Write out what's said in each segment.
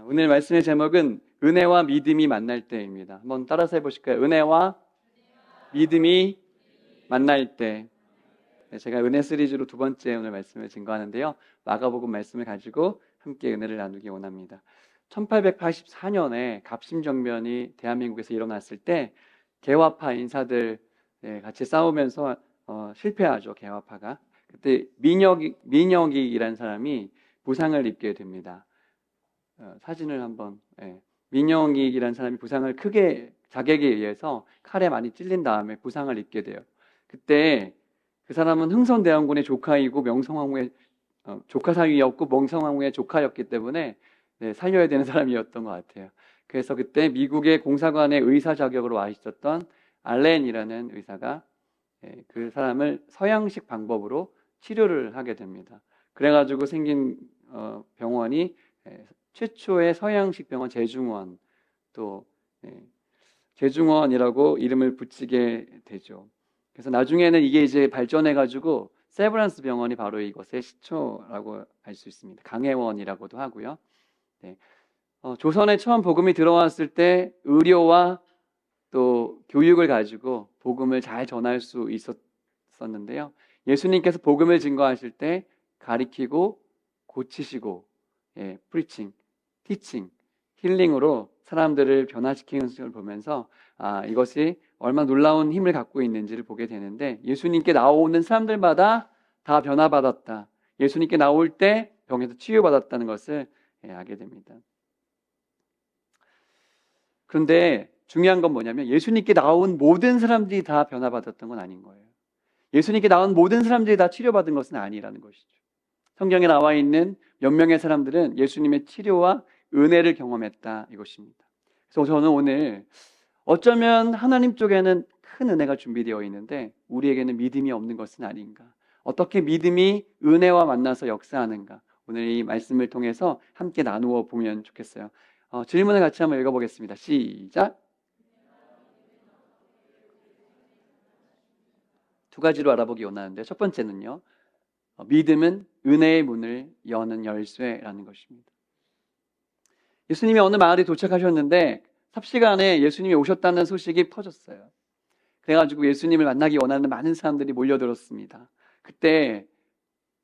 오늘 말씀의 제목은 은혜와 믿음이 만날 때입니다. 한번 따라서 해보실까요? 은혜와 믿음이 만날 때. 제가 은혜 시리즈로 두 번째 오늘 말씀을 증거하는데요. 마가복음 말씀을 가지고 함께 은혜를 나누기 원합니다. 1884년에 갑심정변이 대한민국에서 일어났을 때 개화파 인사들 같이 싸우면서 실패하죠. 개화파가. 그때 민혁이라는 사람이 부상을 입게 됩니다. 사진을 한번 민영익이라는 사람이 부상을 크게 자객에 의해서 칼에 많이 찔린 다음에 부상을 입게 돼요. 그때 그 사람은 흥선대원군의 조카이고 명성황후의 조카 사위였고 명성황후의 조카였기 때문에 살려야 되는 사람이었던 것 같아요. 그래서 그때 미국의 공사관의 의사 자격으로 와 있었던 알렌이라는 의사가 그 사람을 서양식 방법으로 치료를 하게 됩니다. 그래가지고 생긴 병원이 최초의 서양식 병원 제중원, 또 제중원이라고 이름을 붙이게 되죠. 그래서 나중에는 이게 이제 발전해가지고 세브란스 병원이 바로 이것의 시초라고 알 수 있습니다. 강혜원이라고도 하고요. 조선에 처음 복음이 들어왔을 때 의료와 또 교육을 가지고 복음을 잘 전할 수 있었는데요. 예수님께서 복음을 증거하실 때 가리키고 고치시고 프리칭, 티칭, 힐링으로 사람들을 변화시키는 것을 보면서 이것이 얼마나 놀라운 힘을 갖고 있는지를 보게 되는데, 예수님께 나오는 사람들마다 다 변화받았다. 예수님께 나올 때 병에서 치유받았다는 것을 알게 됩니다. 그런데 중요한 건 뭐냐면 예수님께 나온 모든 사람들이 다 변화받았던 건 아닌 거예요. 예수님께 나온 모든 사람들이 다 치료받은 것은 아니라는 것이죠. 성경에 나와 있는 몇 명의 사람들은 예수님의 치료와 은혜를 경험했다, 이것입니다. 그래서 저는 오늘 어쩌면 하나님 쪽에는 큰 은혜가 준비되어 있는데 우리에게는 믿음이 없는 것은 아닌가, 어떻게 믿음이 은혜와 만나서 역사하는가, 오늘 이 말씀을 통해서 함께 나누어 보면 좋겠어요. 질문을 같이 한번 읽어보겠습니다. 시작. 두 가지로 알아보기 원하는데, 첫 번째는요, 믿음은 은혜의 문을 여는 열쇠라는 것입니다. 예수님이 어느 마을에 도착하셨는데 삽시간에 예수님이 오셨다는 소식이 퍼졌어요. 그래가지고 예수님을 만나기 원하는 많은 사람들이 몰려들었습니다. 그때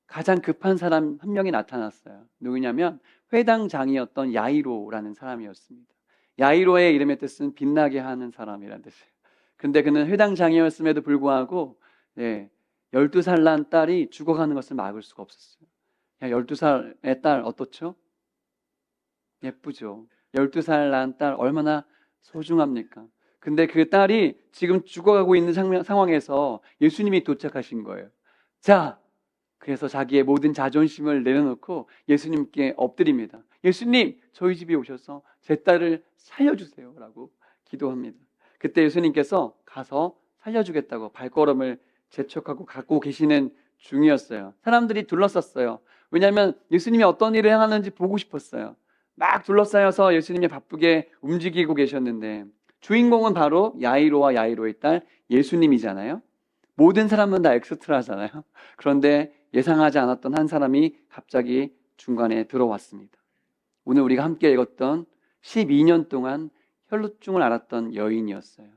가장 급한 사람 한 명이 나타났어요. 누구냐면 회당장이었던 야이로라는 사람이었습니다. 야이로의 이름의 뜻은 빛나게 하는 사람이라는 뜻이에요. 근데 그는 회당장이었음에도 불구하고 12살 난 딸이 죽어가는 것을 막을 수가 없었어요. 12살의 딸 어떻죠? 예쁘죠. 12살 난 딸 얼마나 소중합니까? 근데 그 딸이 지금 죽어가고 있는 상황에서 예수님이 도착하신 거예요. 자, 그래서 자기의 모든 자존심을 내려놓고 예수님께 엎드립니다. 예수님, 저희 집에 오셔서 제 딸을 살려주세요 라고 기도합니다. 그때 예수님께서 가서 살려주겠다고 발걸음을 재촉하고 갖고 계시는 중이었어요. 사람들이 둘러쌌어요. 왜냐하면 예수님이 어떤 일을 행하는지 보고 싶었어요. 막 둘러싸여서 예수님이 바쁘게 움직이고 계셨는데, 주인공은 바로 야이로와 야이로의 딸 예수님이잖아요. 모든 사람은 다 엑스트라잖아요. 그런데 예상하지 않았던 한 사람이 갑자기 중간에 들어왔습니다. 오늘 우리가 함께 읽었던 12년 동안 혈루증을 앓았던 여인이었어요.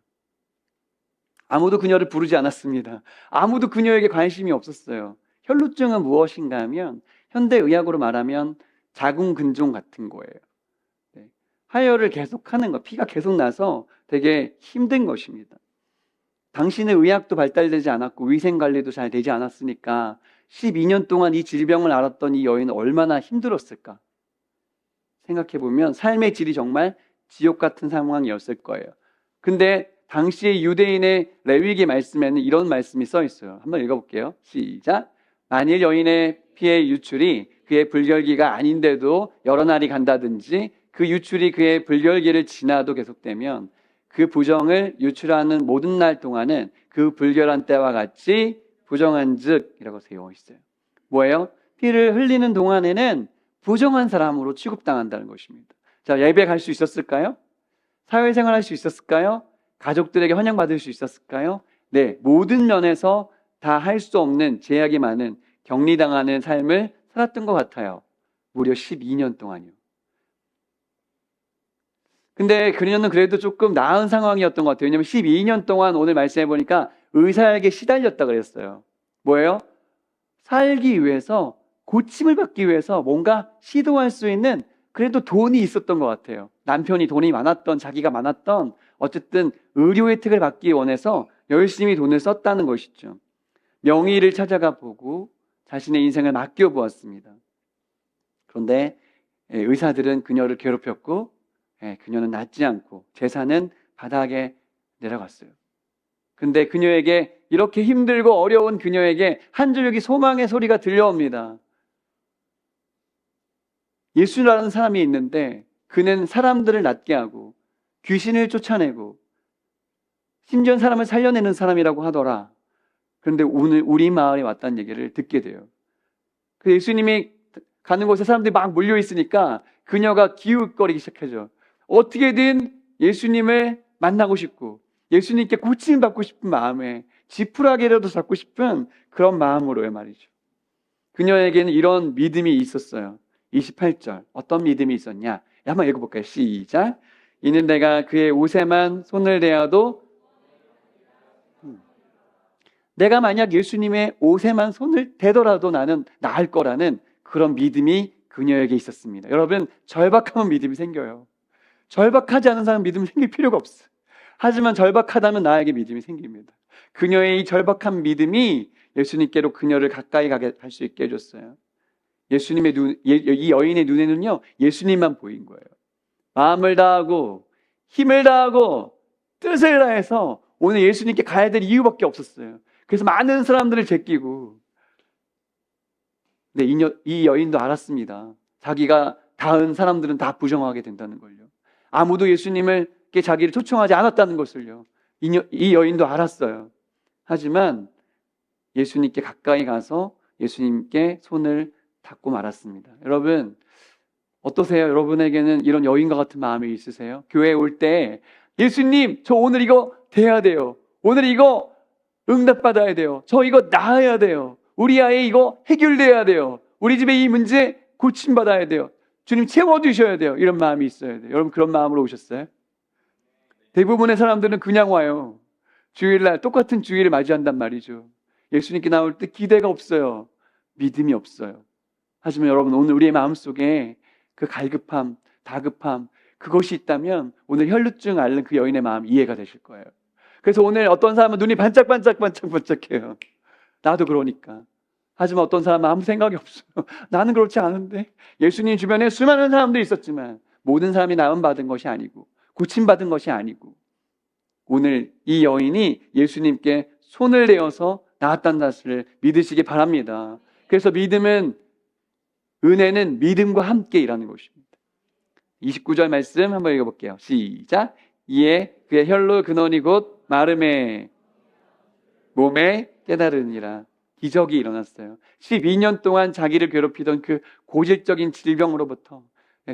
아무도 그녀를 부르지 않았습니다. 아무도 그녀에게 관심이 없었어요. 혈루증은 무엇인가 하면 현대의학으로 말하면 자궁근종 같은 거예요. 하혈을 계속하는 거, 피가 계속 나서 되게 힘든 것입니다. 당시는 의학도 발달되지 않았고 위생관리도 잘 되지 않았으니까 12년 동안 이 질병을 앓았던 이 여인은 얼마나 힘들었을까 생각해보면 삶의 질이 정말 지옥 같은 상황이었을 거예요. 근데 당시의 유대인의 레위기 말씀에는 이런 말씀이 써 있어요. 한번 읽어볼게요. 시작. 만일 여인의 피의 유출이 그의 불결기가 아닌데도 여러 날이 간다든지 그 유출이 그의 불결기를 지나도 계속되면 그 부정을 유출하는 모든 날 동안은 그 불결한 때와 같이 부정한즉 이라고 되어 있어요. 뭐예요? 피를 흘리는 동안에는 부정한 사람으로 취급당한다는 것입니다. 자, 예배 갈 수 있었을까요? 사회생활 할 수 있었을까요? 가족들에게 환영받을 수 있었을까요? 네, 모든 면에서 다 할 수 없는 제약이 많은 격리당하는 삶을 살았던 것 같아요. 무려 12년 동안이요. 근데 그녀는 그래도 조금 나은 상황이었던 것 같아요. 왜냐면 12년 동안 오늘 말씀해 보니까 의사에게 시달렸다 그랬어요. 뭐예요? 살기 위해서, 고침을 받기 위해서 뭔가 시도할 수 있는 그래도 돈이 있었던 것 같아요. 남편이 돈이 많았던, 자기가 많았던, 어쨌든 의료 혜택을 받기 원해서 열심히 돈을 썼다는 것이죠. 명의를 찾아가 보고 자신의 인생을 맡겨보았습니다. 그런데 의사들은 그녀를 괴롭혔고 그녀는 낫지 않고 재산은 바닥에 내려갔어요. 근데 그녀에게, 이렇게 힘들고 어려운 그녀에게 한 줄기 소망의 소리가 들려옵니다. 예수라는 사람이 있는데 그는 사람들을 낫게 하고 귀신을 쫓아내고 심지어 사람을 살려내는 사람이라고 하더라. 그런데 오늘 우리 마을에 왔다는 얘기를 듣게 돼요. 그 예수님이 가는 곳에 사람들이 막 몰려 있으니까 그녀가 기웃거리기 시작하죠. 어떻게든 예수님을 만나고 싶고 예수님께 고침 받고 싶은 마음에 지푸라기라도 잡고 싶은 그런 마음으로요 말이죠. 그녀에게는 이런 믿음이 있었어요. 28절 어떤 믿음이 있었냐? 한번 읽어볼까요? 시작. 이는 내가 그의 옷에만 손을 대어도, 내가 만약 예수님의 옷에만 손을 대더라도 나는 나을 거라는 그런 믿음이 그녀에게 있었습니다. 여러분, 절박하면 믿음이 생겨요. 절박하지 않은 사람은 믿음이 생길 필요가 없어요. 하지만 절박하다면 나에게 믿음이 생깁니다. 그녀의 이 절박한 믿음이 예수님께로 그녀를 가까이 가게 할 수 있게 해줬어요. 예수님의 이 여인의 눈에는요, 예수님만 보인 거예요. 마음을 다하고 힘을 다하고 뜻을 다해서 오늘 예수님께 가야 될 이유밖에 없었어요. 그래서 많은 사람들을 제끼고, 네, 이 여인도 알았습니다. 자기가 닿은 사람들은 다 부정하게 된다는 걸요. 아무도 예수님께 자기를 초청하지 않았다는 것을요. 이 여인도 알았어요. 하지만 예수님께 가까이 가서 예수님께 손을 닿고 말았습니다. 여러분, 어떠세요? 여러분에게는 이런 여인과 같은 마음이 있으세요? 교회에 올 때 예수님, 저 오늘 이거 돼야 돼요. 오늘 이거 응답받아야 돼요. 저 이거 나아야 돼요. 우리 아이 이거 해결돼야 돼요. 우리 집에 이 문제 고침받아야 돼요. 주님 채워주셔야 돼요. 이런 마음이 있어야 돼요. 여러분 그런 마음으로 오셨어요? 대부분의 사람들은 그냥 와요. 주일날 똑같은 주일을 맞이한단 말이죠. 예수님께 나올 때 기대가 없어요. 믿음이 없어요. 하지만 여러분, 오늘 우리의 마음속에 그 갈급함, 다급함, 그것이 있다면 오늘 혈루증 앓는 그 여인의 마음 이해가 되실 거예요. 그래서 오늘 어떤 사람은 눈이 반짝반짝해요. 나도 그러니까. 하지만 어떤 사람은 아무 생각이 없어요. 나는 그렇지 않은데. 예수님 주변에 수많은 사람들이 있었지만 모든 사람이 나음받은 것이 아니고 고침받은 것이 아니고, 오늘 이 여인이 예수님께 손을 내어서 나았다는 사실을 믿으시기 바랍니다. 그래서 은혜는 믿음과 함께 일하는 것입니다. 29절 말씀 한번 읽어볼게요. 시작. 이에 그의 혈로 근원이 곧 마름에 몸에 깨달으니라. 기적이 일어났어요. 12년 동안 자기를 괴롭히던 그 고질적인 질병으로부터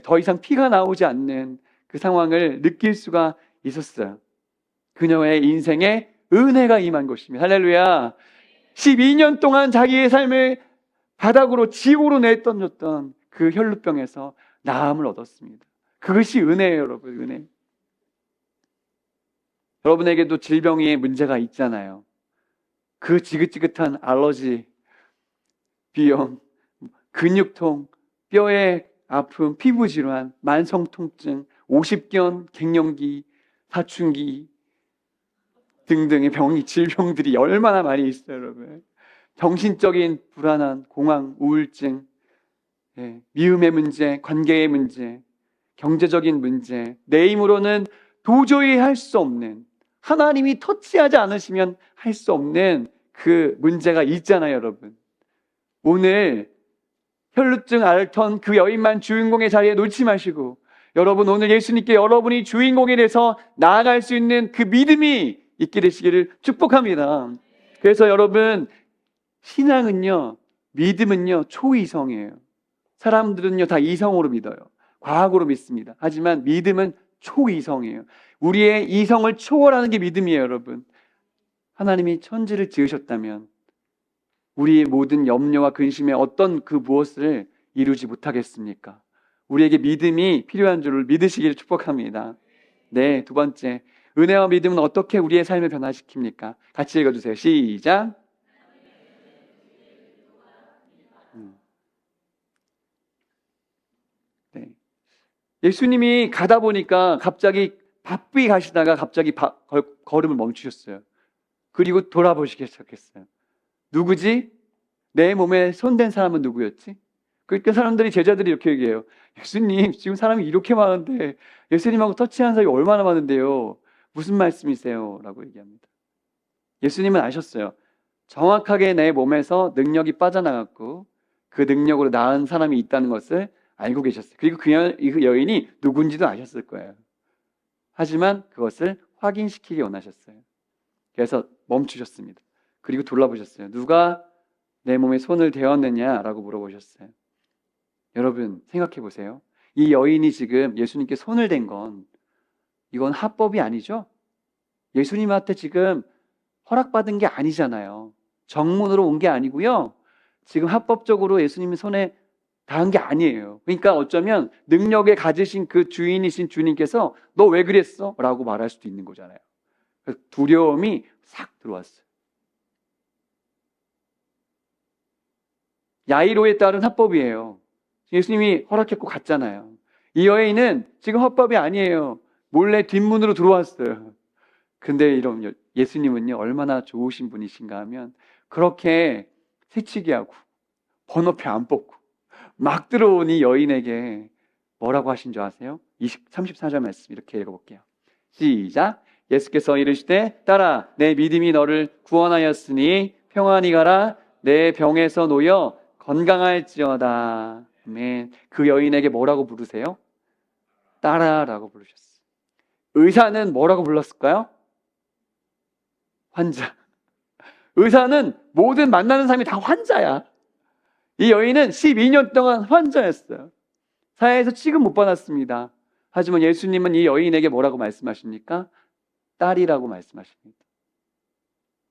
더 이상 피가 나오지 않는 그 상황을 느낄 수가 있었어요. 그녀의 인생에 은혜가 임한 것입니다. 할렐루야. 12년 동안 자기의 삶을 바닥으로 지옥으로 내던졌던 그 혈루병에서 나음을 얻었습니다. 그것이 은혜예요, 여러분. 은혜. 여러분에게도 질병의 문제가 있잖아요. 그 지긋지긋한 알러지, 비염, 근육통, 뼈의 아픔, 피부질환, 만성통증, 오십견, 갱년기, 사춘기 등등의 질병들이 얼마나 많이 있어요, 여러분. 정신적인 불안한 공황, 우울증, 미움의 문제, 관계의 문제, 경제적인 문제, 내 힘으로는 도저히 할 수 없는, 하나님이 터치하지 않으시면 할 수 없는 그 문제가 있잖아요, 여러분. 오늘 혈루증 앓던 그 여인만 주인공의 자리에 놓지 마시고, 여러분 오늘 예수님께 여러분이 주인공이 돼서 나아갈 수 있는 그 믿음이 있게 되시기를 축복합니다. 그래서 여러분, 신앙은요, 믿음은요, 초이성이에요. 사람들은요, 다 이성으로 믿어요. 과학으로 믿습니다. 하지만 믿음은 초이성이에요. 우리의 이성을 초월하는 게 믿음이에요, 여러분. 하나님이 천지를 지으셨다면 우리의 모든 염려와 근심에 어떤 그 무엇을 이루지 못하겠습니까? 우리에게 믿음이 필요한 줄을 믿으시기를 축복합니다. 네, 두 번째. 은혜와 믿음은 어떻게 우리의 삶을 변화시킵니까? 같이 읽어주세요. 시작. 네. 예수님이 가다 보니까 갑자기 바삐 가시다가 갑자기 걸음을 멈추셨어요. 그리고 돌아보시기 시작했어요. 누구지? 내 몸에 손댄 사람은 누구였지? 그러니까 사람들이, 제자들이 이렇게 얘기해요. 예수님, 지금 사람이 이렇게 많은데 예수님하고 터치한 사람이 얼마나 많은데요? 무슨 말씀이세요? 라고 얘기합니다. 예수님은 아셨어요. 정확하게 내 몸에서 능력이 빠져나갔고 그 능력으로 나은 사람이 있다는 것을 알고 계셨어요. 그리고 그 여인이 누군지도 아셨을 거예요. 하지만 그것을 확인시키기 원하셨어요. 그래서 멈추셨습니다. 그리고 돌아보셨어요. 누가 내 몸에 손을 대었느냐라고 물어보셨어요. 여러분 생각해 보세요. 이 여인이 지금 예수님께 손을 댄 건 이건 합법이 아니죠? 예수님한테 지금 허락받은 게 아니잖아요. 정문으로 온 게 아니고요. 지금 합법적으로 예수님의 손에 닿은 게 아니에요. 그러니까 어쩌면 능력에 가지신 그 주인이신 주님께서 너 왜 그랬어? 라고 말할 수도 있는 거잖아요. 그래서 두려움이 싹 들어왔어요. 야이로에 따른 합법이에요. 예수님이 허락했고 갔잖아요. 이 여인은 지금 합법이 아니에요. 몰래 뒷문으로 들어왔어요. 근데 이런 예수님은요, 얼마나 좋으신 분이신가 하면 그렇게 새치기 하고 번호표 안 뽑고 막 들어온 이 여인에게 뭐라고 하신 줄 아세요? 34절 말씀 이렇게 읽어볼게요. 시작. 예수께서 이르시되 딸아 내 믿음이 너를 구원하였으니 평안히 가라. 내 병에서 놓여 건강할지어다. 아멘. 그 여인에게 뭐라고 부르세요? 딸아라고 부르셨어요. 의사는 뭐라고 불렀을까요? 환자. 의사는 모든 만나는 사람이 다 환자야. 이 여인은 12년 동안 환자였어요. 사회에서 취급 못 받았습니다. 하지만 예수님은 이 여인에게 뭐라고 말씀하십니까? 딸이라고 말씀하십니다.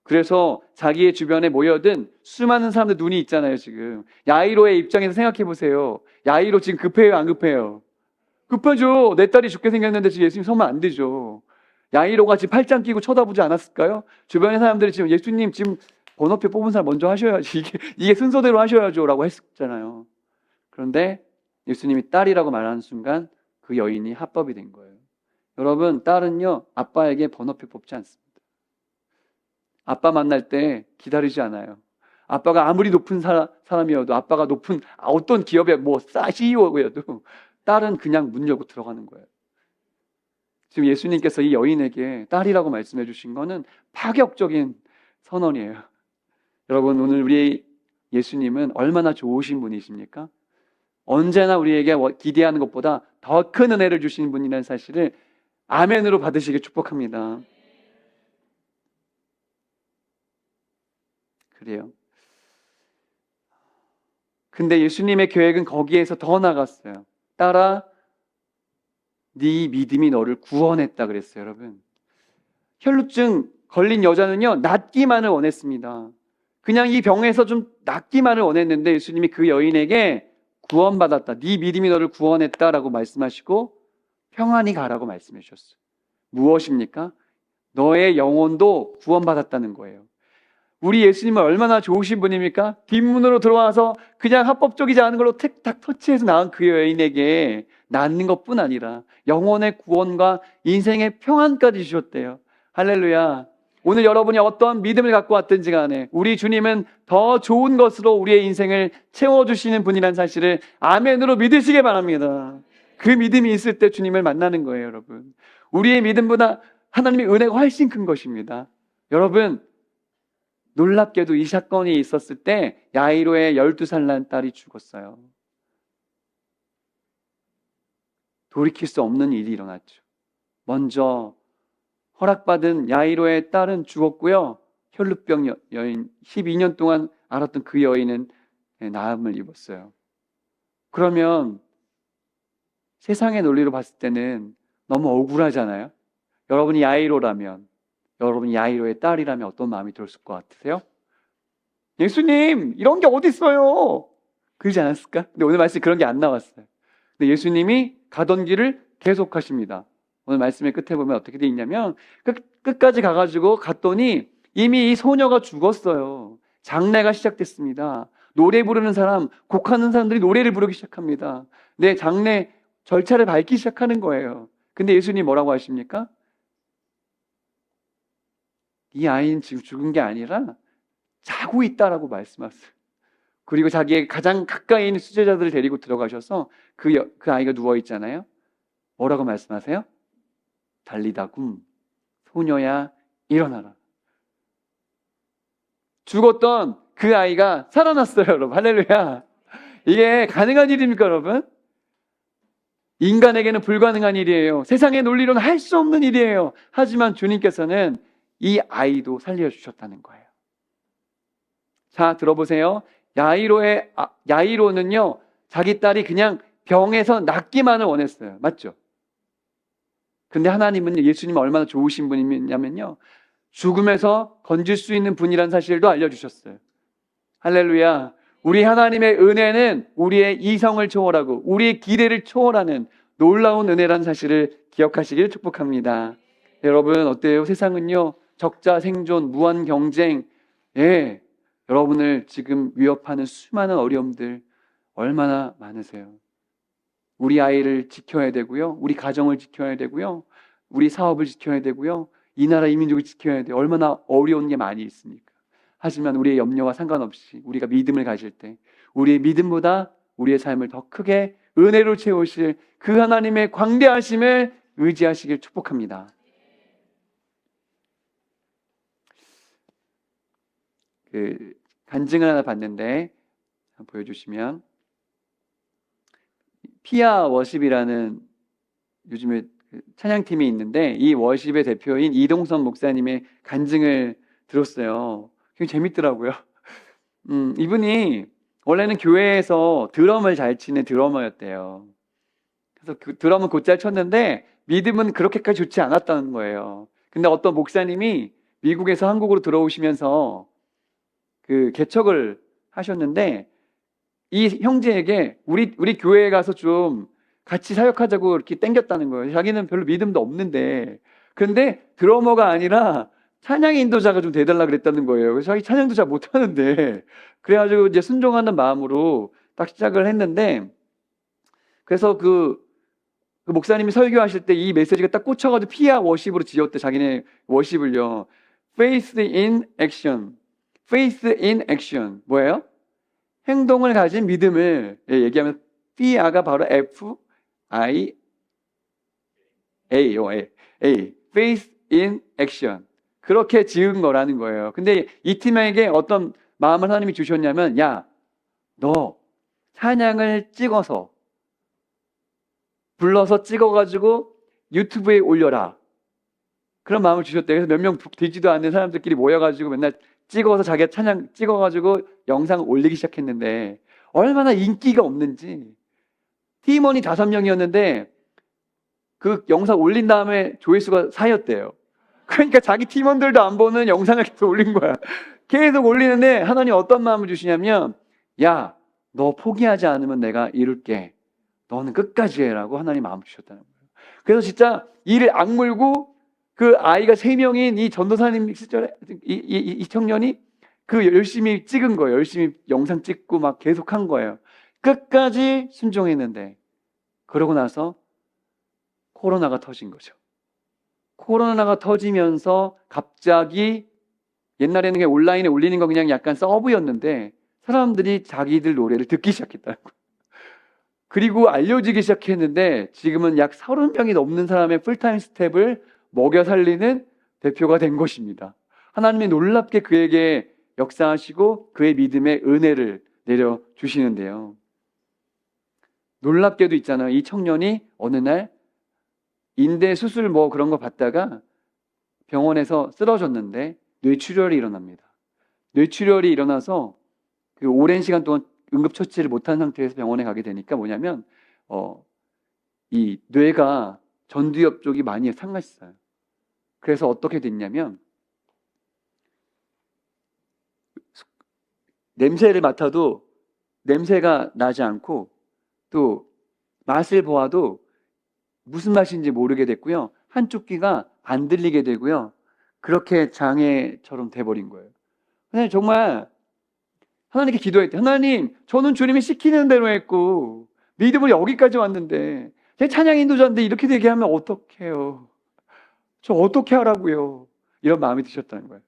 그래서 자기의 주변에 모여든 수많은 사람들 눈이 있잖아요, 지금. 야이로의 입장에서 생각해 보세요. 야이로 지금 급해요, 안 급해요? 급하죠. 내 딸이 죽게 생겼는데 지금 예수님 서면 안 되죠. 야이로가 지금 팔짱 끼고 쳐다보지 않았을까요? 주변의 사람들이 지금 예수님 지금 번호표 뽑은 사람 먼저 하셔야지. 이게 순서대로 하셔야죠. 라고 했잖아요. 그런데 예수님이 딸이라고 말하는 순간 그 여인이 합법이 된 거예요. 여러분, 딸은요, 아빠에게 번호표 뽑지 않습니다. 아빠 만날 때 기다리지 않아요. 아빠가 아무리 높은 사람이어도, 아빠가 높은 어떤 기업의 CEO여도 딸은 그냥 문 열고 들어가는 거예요. 지금 예수님께서 이 여인에게 딸이라고 말씀해 주신 거는 파격적인 선언이에요. 여러분, 오늘 우리 예수님은 얼마나 좋으신 분이십니까? 언제나 우리에게 기대하는 것보다 더 큰 은혜를 주시는 분이라는 사실을 아멘으로 받으시길 축복합니다. 그래요. 근데 예수님의 계획은 거기에서 더 나갔어요. 딸아, 네 믿음이 너를 구원했다 그랬어요, 여러분. 혈루증 걸린 여자는요, 낫기만을 원했습니다. 그냥 이 병에서 좀 낫기만을 원했는데 예수님이 그 여인에게 구원받았다. 네 믿음이 너를 구원했다라고 말씀하시고 평안히 가라고 말씀해 주셨어요. 무엇입니까? 너의 영혼도 구원받았다는 거예요. 우리 예수님은 얼마나 좋으신 분입니까? 뒷문으로 들어와서 그냥 합법적이지 않은 걸로 택탁 터치해서 나온 그 여인에게 낫는 것뿐 아니라 영혼의 구원과 인생의 평안까지 주셨대요. 할렐루야. 오늘 여러분이 어떤 믿음을 갖고 왔든지 간에 우리 주님은 더 좋은 것으로 우리의 인생을 채워주시는 분이라는 사실을 아멘으로 믿으시기 바랍니다. 그 믿음이 있을 때 주님을 만나는 거예요, 여러분. 우리의 믿음보다 하나님의 은혜가 훨씬 큰 것입니다. 여러분, 놀랍게도 이 사건이 있었을 때 야이로의 12살 난 딸이 죽었어요. 돌이킬 수 없는 일이 일어났죠. 먼저 허락받은 야이로의 딸은 죽었고요. 혈루병 여인 12년 동안 앓았던 그 여인은 나음을 입었어요. 그러면 세상의 논리로 봤을 때는 너무 억울하잖아요. 여러분이 야이로라면, 여러분이 야이로의 딸이라면 어떤 마음이 들었을 것 같으세요? 예수님, 이런 게 어디 있어요? 그러지 않았을까? 근데 오늘 말씀에 그런 게 안 나왔어요. 근데 예수님이 가던 길을 계속하십니다. 오늘 말씀의 끝에 보면 어떻게 돼 있냐면 끝까지 가가지고 갔더니 이미 이 소녀가 죽었어요. 장례가 시작됐습니다. 노래 부르는 사람, 곡하는 사람들이 노래를 부르기 시작합니다. 내 장례 절차를 밟기 시작하는 거예요. 근데 예수님 뭐라고 하십니까? 이 아이는 지금 죽은 게 아니라 자고 있다라고 말씀하세요. 그리고 자기의 가장 가까이 있는 수제자들을 데리고 들어가셔서 그 아이가 누워 있잖아요. 뭐라고 말씀하세요? 달리다굼, 소녀야 일어나라. 죽었던 그 아이가 살아났어요, 여러분. 할렐루야. 이게 가능한 일입니까, 여러분? 인간에게는 불가능한 일이에요. 세상의 논리로는 할 수 없는 일이에요. 하지만 주님께서는 이 아이도 살려주셨다는 거예요. 자, 들어보세요. 야이로는요, 자기 딸이 그냥 병에서 낫기만을 원했어요. 맞죠? 근데 하나님은, 예수님은 얼마나 좋으신 분이냐면요, 죽음에서 건질 수 있는 분이라는 사실도 알려주셨어요. 할렐루야. 우리 하나님의 은혜는 우리의 이성을 초월하고 우리의 기대를 초월하는 놀라운 은혜라는 사실을 기억하시길 축복합니다. 여러분 어때요? 세상은요, 적자 생존, 무한 경쟁, 여러분을 지금 위협하는 수많은 어려움들 얼마나 많으세요? 우리 아이를 지켜야 되고요, 우리 가정을 지켜야 되고요, 우리 사업을 지켜야 되고요, 이 나라 이민족을 지켜야 돼요. 얼마나 어려운 게 많이 있습니까? 하지만 우리의 염려와 상관없이 우리가 믿음을 가질 때 우리의 믿음보다 우리의 삶을 더 크게 은혜로 채우실 그 하나님의 광대하심을 의지하시길 축복합니다. 그 간증을 하나 봤는데 한번 보여주시면, 피아 워십이라는 요즘에 찬양팀이 있는데 이 워십의 대표인 이동선 목사님의 간증을 들었어요. 굉장히 재밌더라고요. 이분이 원래는 교회에서 드럼을 잘 치는 드러머였대요. 그래서 그 드럼은 곧잘 쳤는데 믿음은 그렇게까지 좋지 않았다는 거예요. 근데 어떤 목사님이 미국에서 한국으로 들어오시면서 그 개척을 하셨는데 이 형제에게 우리 교회에 가서 좀 같이 사역하자고 이렇게 땡겼다는 거예요. 자기는 별로 믿음도 없는데. 그런데 드러머가 아니라 찬양 인도자가 좀 돼달라 그랬다는 거예요. 그래서 자기 찬양도 잘 못하는데, 그래가지고 이제 순종하는 마음으로 딱 시작을 했는데, 그래서 그 목사님이 설교하실 때 이 메시지가 딱 꽂혀가지고 피아 워십으로 지었대, 자기네 워십을요. Faith in action. Faith in action. 뭐예요? 행동을 가진 믿음을 얘기하면, 피아가 바로 F-I-A. Faith in action. 그렇게 지은 거라는 거예요. 근데 이 팀에게 어떤 마음을 하나님이 주셨냐면, 야, 너 찬양을 찍어서 불러서 찍어가지고 유튜브에 올려라. 그런 마음을 주셨대요. 그래서 몇 명 되지도 않는 사람들끼리 모여가지고 맨날 찍어서 자기가 찬양 찍어가지고 영상을 올리기 시작했는데 얼마나 인기가 없는지. 팀원이 5명이었는데 그 영상 올린 다음에 조회수가 4였대요. 그러니까 자기 팀원들도 안 보는 영상을 계속 올린 거야. 계속 올리는데 하나님 어떤 마음을 주시냐면, 야, 너 포기하지 않으면 내가 이룰게. 너는 끝까지 해라고 하나님 마음을 주셨다는 거예요. 그래서 진짜 이를 악물고 그 아이가 3명인 이 전도사님 시절에 이 청년이 그 열심히 찍은 거예요. 열심히 영상 찍고 막 계속 한 거예요. 끝까지 순종했는데, 그러고 나서 코로나가 터진 거죠. 코로나가 터지면서 갑자기, 옛날에는 그냥 온라인에 올리는 거 그냥 약간 서브였는데 사람들이 자기들 노래를 듣기 시작했다는 거예요. 그리고 알려지기 시작했는데 지금은 약 30명이 넘는 사람의 풀타임 스텝을 먹여 살리는 대표가 된 것입니다. 하나님이 놀랍게 그에게 역사하시고 그의 믿음의 은혜를 내려주시는데요. 놀랍게도 있잖아요. 이 청년이 어느 날 인대 수술 뭐 그런 거 받다가 병원에서 쓰러졌는데 뇌출혈이 일어납니다. 뇌출혈이 일어나서 그 오랜 시간 동안 응급처치를 못한 상태에서 병원에 가게 되니까 뭐냐면 이 뇌가 전두엽 쪽이 많이 상했어요. 그래서 어떻게 됐냐면 냄새를 맡아도 냄새가 나지 않고 또 맛을 보아도 무슨 맛인지 모르게 됐고요. 한쪽 귀가 안 들리게 되고요. 그렇게 장애처럼 돼버린 거예요. 하나님 정말 하나님께 기도했대. 하나님, 저는 주님이 시키는 대로 했고 믿음으로 여기까지 왔는데 제 찬양 인도자인데 이렇게 되게 하면 어떡해요? 저 어떻게 하라고요? 이런 마음이 드셨다는 거예요.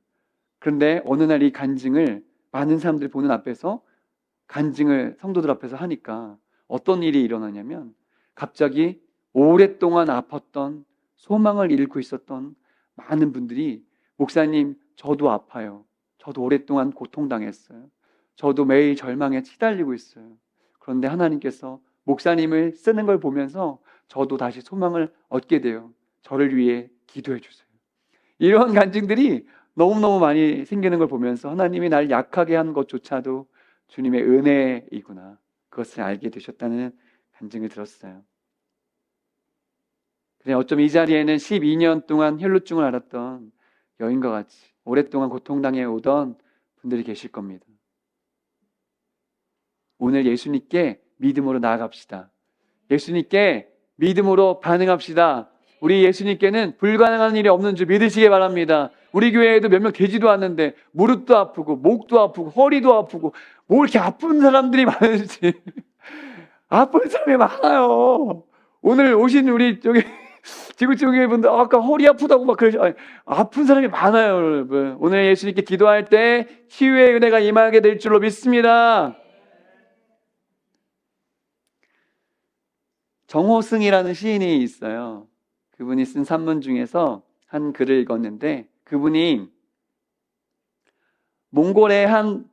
그런데 어느 날 이 간증을 많은 사람들이 보는 앞에서 간증을 성도들 앞에서 하니까 어떤 일이 일어나냐면 갑자기 오랫동안 아팠던 소망을 잃고 있었던 많은 분들이 목사님, 저도 아파요. 저도 오랫동안 고통당했어요. 저도 매일 절망에 시달리고 있어요. 그런데 하나님께서 목사님을 쓰는 걸 보면서 저도 다시 소망을 얻게 돼요. 저를 위해 기도해 주세요. 이런 간증들이 너무너무 많이 생기는 걸 보면서 하나님이 날 약하게 한 것조차도 주님의 은혜이구나. 그것을 알게 되셨다는 간증을 들었어요. 그래, 어쩜 이 자리에는 12년 동안 혈루증을 앓았던 여인과 같이 오랫동안 고통당해 오던 분들이 계실 겁니다. 오늘 예수님께 믿음으로 나아갑시다. 예수님께 믿음으로 반응합시다. 우리 예수님께는 불가능한 일이 없는 줄 믿으시기 바랍니다. 우리 교회에도 몇 명 되지도 않는데 무릎도 아프고 목도 아프고 허리도 아프고 뭐 이렇게 아픈 사람들이 많은지 아픈 사람이 많아요. 오늘 오신 우리 저기 지구촌교회 분들 아까 허리 아프다고 막 그러죠. 아픈 사람이 많아요, 여러분. 오늘 예수님께 기도할 때 치유의 은혜가 임하게 될 줄로 믿습니다. 정호승이라는 시인이 있어요. 그분이 쓴 산문 중에서 한 글을 읽었는데 그분이 몽골의 한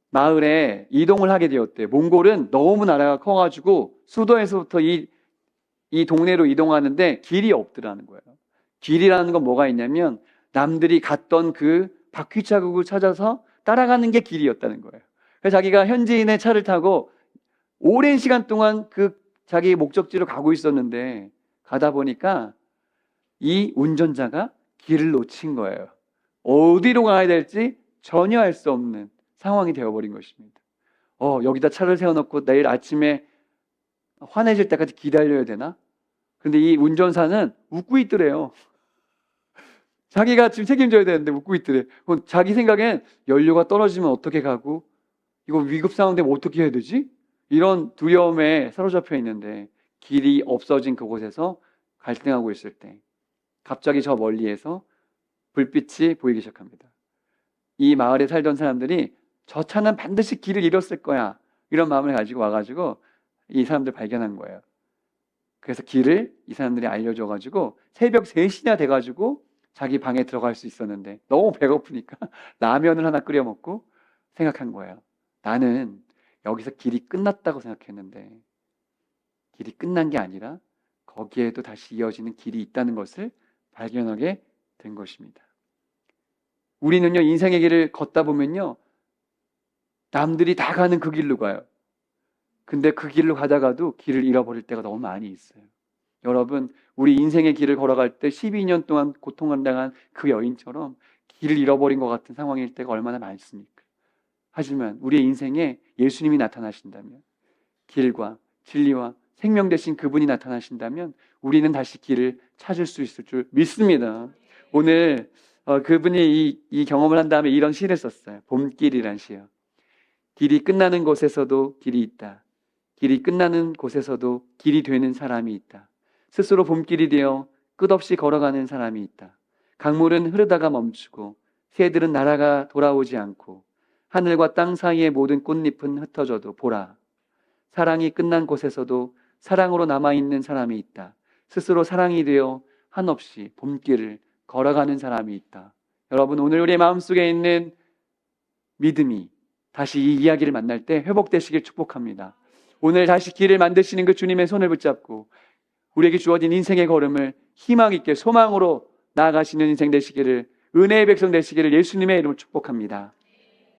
마을에 이동을 하게 되었대요. 몽골은 너무 나라가 커가지고 수도에서부터 이 동네로 이동하는데 길이 없더라는 거예요. 길이라는 건 뭐가 있냐면 남들이 갔던 그 바퀴 자국을 찾아서 따라가는 게 길이었다는 거예요. 그래서 자기가 현지인의 차를 타고 오랜 시간 동안 그 자기 목적지로 가고 있었는데 가다 보니까 이 운전자가 길을 놓친 거예요. 어디로 가야 될지 전혀 알 수 없는 상황이 되어버린 것입니다. 여기다 차를 세워놓고 내일 아침에 환해질 때까지 기다려야 되나? 근데 이 운전사는 웃고 있더래요. 자기가 지금 책임져야 되는데 웃고 있더래. 자기 생각엔 연료가 떨어지면 어떻게 가고 이거 위급 상황 되면 어떻게 해야 되지? 이런 두려움에 사로잡혀 있는데 길이 없어진 그곳에서 갈등하고 있을 때 갑자기 저 멀리에서 불빛이 보이기 시작합니다. 이 마을에 살던 사람들이 저 차는 반드시 길을 잃었을 거야. 이런 마음을 가지고 와가지고 이 사람들 발견한 거예요. 그래서 길을 이 사람들이 알려줘가지고 새벽 3시나 돼가지고 자기 방에 들어갈 수 있었는데 너무 배고프니까 라면을 하나 끓여 먹고 생각한 거예요. 나는 여기서 길이 끝났다고 생각했는데 길이 끝난 게 아니라 거기에도 다시 이어지는 길이 있다는 것을 발견하게 된 것입니다. 우리는요, 인생의 길을 걷다 보면요, 남들이 다 가는 그 길로 가요. 근데 그 길로 가다가도 길을 잃어버릴 때가 너무 많이 있어요. 여러분, 우리 인생의 길을 걸어갈 때 12년 동안 고통을 당한 그 여인처럼 길을 잃어버린 것 같은 상황일 때가 얼마나 많습니까? 하지만 우리의 인생에 예수님이 나타나신다면, 길과 진리와 생명 되신 그분이 나타나신다면 우리는 다시 길을 찾을 수 있을 줄 믿습니다. 오늘 그분이 이 경험을 한 다음에 이런 시를 썼어요. 봄길이란 시요. 길이 끝나는 곳에서도 길이 있다. 길이 끝나는 곳에서도 길이 되는 사람이 있다. 스스로 봄길이 되어 끝없이 걸어가는 사람이 있다. 강물은 흐르다가 멈추고 새들은 날아가 돌아오지 않고 하늘과 땅 사이의 모든 꽃잎은 흩어져도 보라. 사랑이 끝난 곳에서도 사랑으로 남아있는 사람이 있다. 스스로 사랑이 되어 한없이 봄길을 걸어가는 사람이 있다. 여러분, 오늘 우리의 마음속에 있는 믿음이 다시 이 이야기를 만날 때 회복되시길 축복합니다. 오늘 다시 길을 만드시는 그 주님의 손을 붙잡고 우리에게 주어진 인생의 걸음을 희망 있게 소망으로 나아가시는 인생 되시기를, 은혜의 백성 되시기를 예수님의 이름으로 축복합니다.